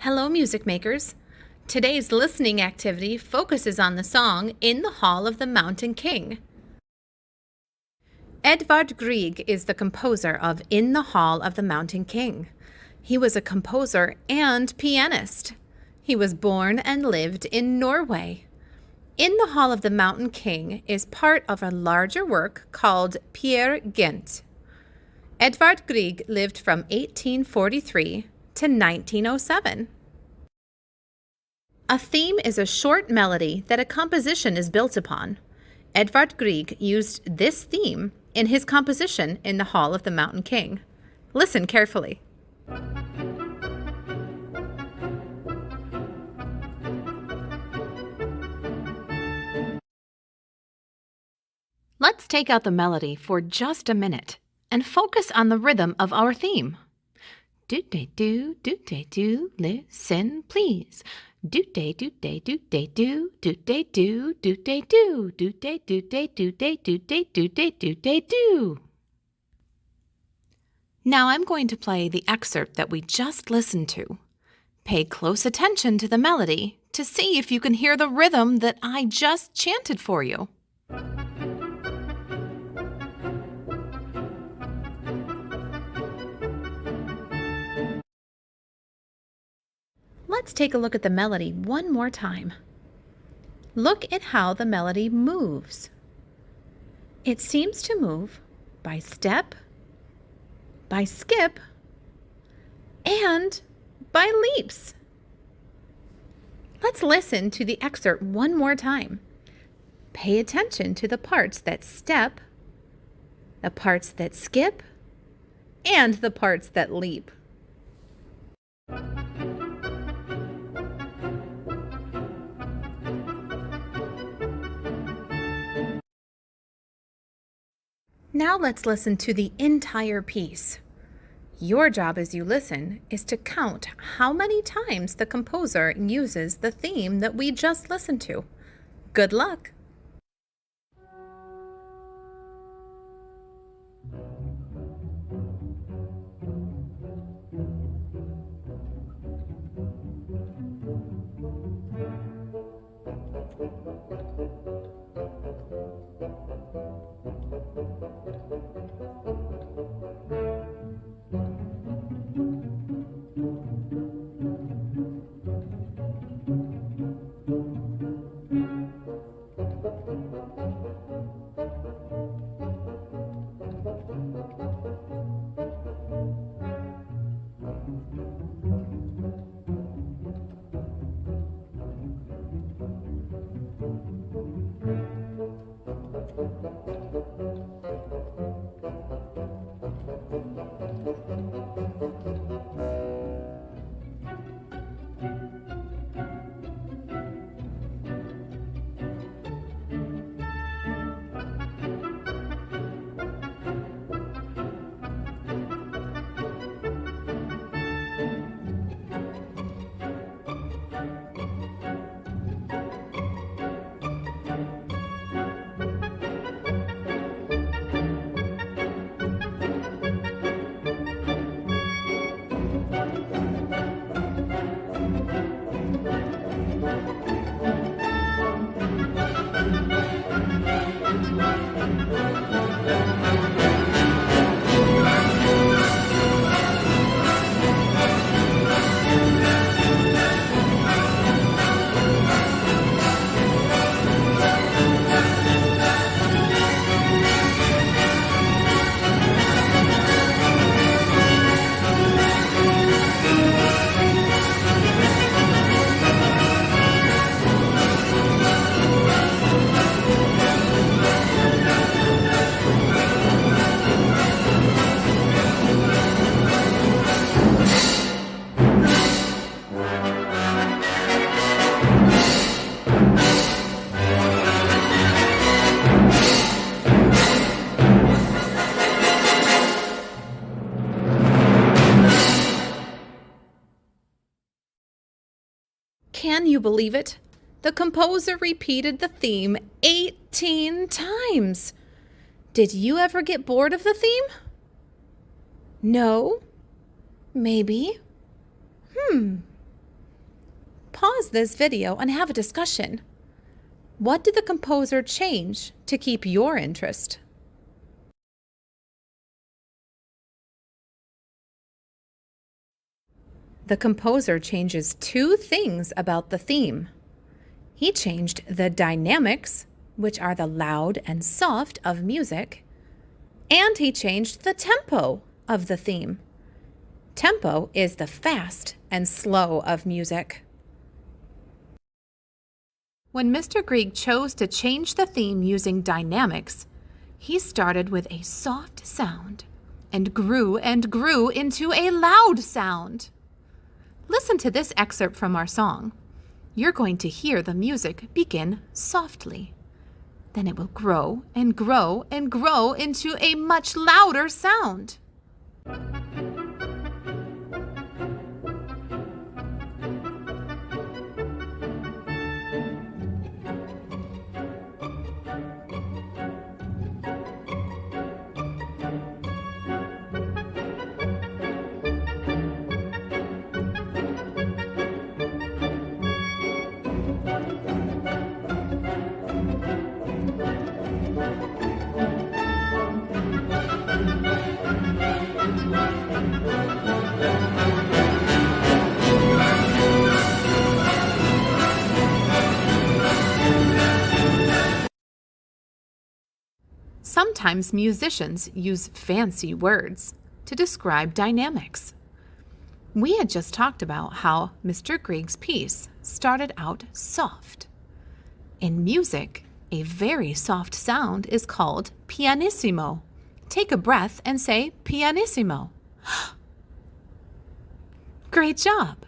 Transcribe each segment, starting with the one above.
Hello, music makers. Today's listening activity focuses on the song In the Hall of the Mountain King. Edvard Grieg is the composer of In the Hall of the Mountain King. He was a composer and pianist. He was born and lived in Norway. In the Hall of the Mountain King is part of a larger work called Peer Gynt. Edvard Grieg lived from 1843 to 1907. A theme is a short melody that a composition is built upon. Edvard Grieg used this theme in his composition In the Hall of the Mountain King. Listen carefully. Let's take out the melody for just a minute and focus on the rhythm of our theme. Do-de-do, listen please. Do-de-do-de-do-de-do, do-de-do, do-de-do, do-de-do-de-do-de-do-de-do-de-do. Now I'm going to play the excerpt that we just listened to. Pay close attention to the melody to see if you can hear the rhythm that I just chanted for you. Let's take a look at the melody one more time. Look at how the melody moves. It seems to move by step, by skip, and by leaps. Let's listen to the excerpt one more time. Pay attention to the parts that step, the parts that skip, and the parts that leap. Now let's listen to the entire piece. Your job as you listen is to count how many times the composer uses the theme that we just listened to. Good luck! Can you believe it? The composer repeated the theme 18 times. Did you ever get bored of the theme? No? Maybe? pause this video and have a discussion. What did the composer change to keep your interest? The composer changes two things about the theme. He changed the dynamics, which are the loud and soft of music, and he changed the tempo of the theme. Tempo is the fast and slow of music. When Mr. Grieg chose to change the theme using dynamics, he started with a soft sound and grew into a loud sound. Listen to this excerpt from our song. You're going to hear the music begin softly. Then it will grow and grow and grow into a much louder sound. Sometimes musicians use fancy words to describe dynamics. We had just talked about how Mr. Grieg's piece started out soft. In music, a very soft sound is called pianissimo. Take a breath and say pianissimo. Great job!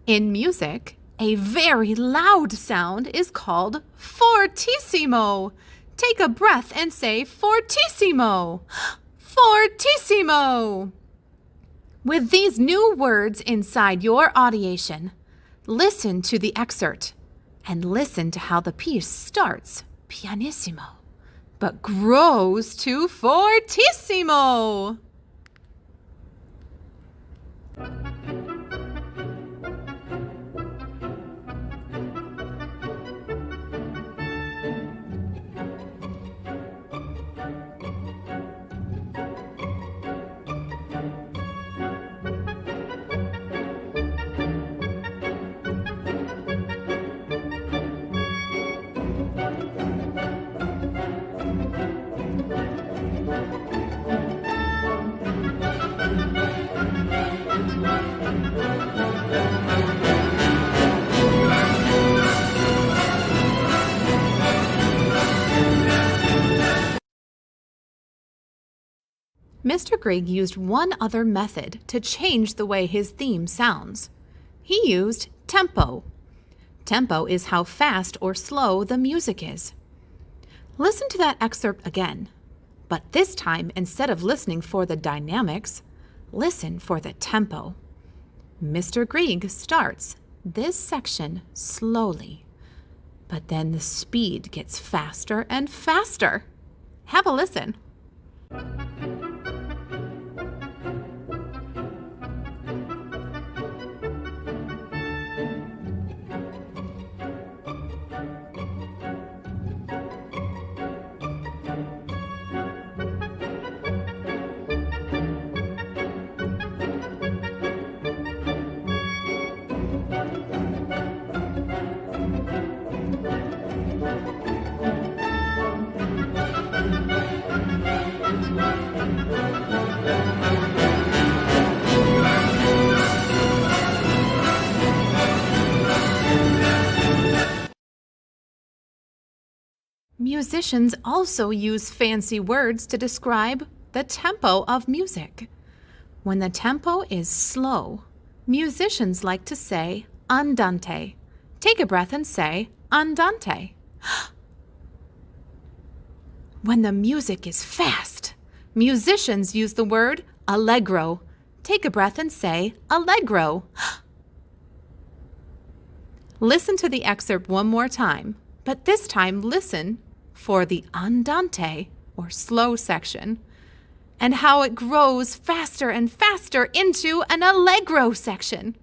In music, a very loud sound is called fortissimo. Take a breath and say fortissimo. Fortissimo! With these new words inside your audiation, listen to the excerpt and listen to how the piece starts pianissimo, but grows to fortissimo. Mr. Grieg used one other method to change the way his theme sounds. He used tempo. Tempo is how fast or slow the music is. Listen to that excerpt again, but this time, instead of listening for the dynamics, listen for the tempo. Mr. Grieg starts this section slowly, but then the speed gets faster and faster. Have a listen. Musicians also use fancy words to describe the tempo of music. When the tempo is slow, musicians like to say andante. Take a breath and say andante. When the music is fast, musicians use the word allegro. Take a breath and say allegro. Listen to the excerpt one more time, but this time listen for the andante, or slow section, and how it grows faster and faster into an allegro section.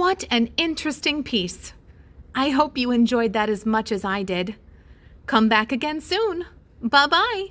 What an interesting piece. I hope you enjoyed that as much as I did. Come back again soon. Bye-bye.